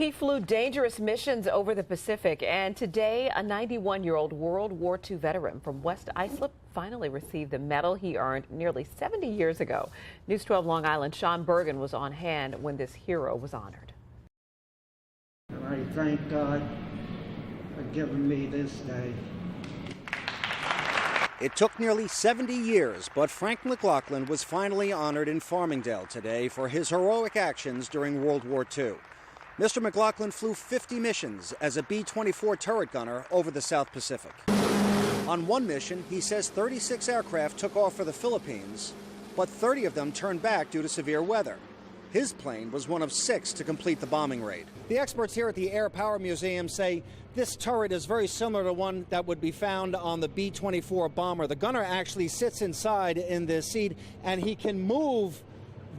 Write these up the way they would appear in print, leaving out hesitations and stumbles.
He flew dangerous missions over the Pacific, and today a 91-year-old World War II veteran from West Islip finally received the medal he earned nearly 70 years ago. News 12 Long Island Sean Bergen was on hand when this hero was honored. And I thank God for giving me this day. It took nearly 70 years, but Frank McLaughlin was finally honored in Farmingdale today for his heroic actions during World War II. Mr. McLaughlin flew 50 missions as a B-24 turret gunner over the South Pacific. On one mission, he says 36 aircraft took off for the Philippines, but 30 of them turned back due to severe weather. His plane was one of 6 to complete the bombing raid. The experts here at the Air Power Museum say this turret is very similar to one that would be found on the B-24 bomber. The gunner actually sits inside in this seat, and he can move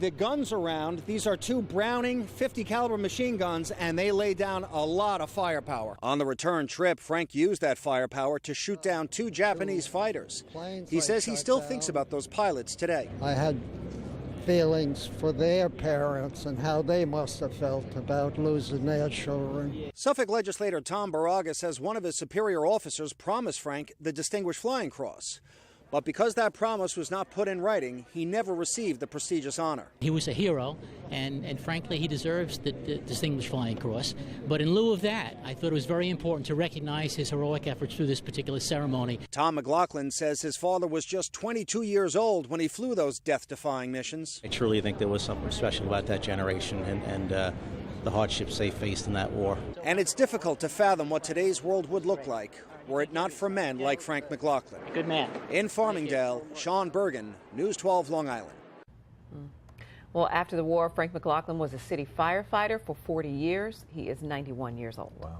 the guns around. These are 2 Browning 50 caliber machine guns, and they lay down a lot of firepower. On the return trip, Frank used that firepower to shoot down 2 Japanese fighters. He says he still thinks about those pilots today. I had feelings for their parents and how they must have felt about losing their children. Suffolk legislator Tom Barraga says one of his superior officers promised Frank the Distinguished Flying Cross. But because that promise was not put in writing, he never received the prestigious honor. He was a hero, and frankly, he deserves the Distinguished Flying Cross. But in lieu of that, I thought it was very important to recognize his heroic efforts through this particular ceremony. Tom McLaughlin says his father was just 22 years old when he flew those death-defying missions. I truly think there was something special about that generation and the hardships they faced in that war. And it's difficult to fathom what today's world would look like were it not for men like Frank McLaughlin. Good man. In Farmingdale, Sean Bergen, News 12 Long Island. Well, after the war, Frank McLaughlin was a city firefighter for 40 years. He is 91 years old. Wow.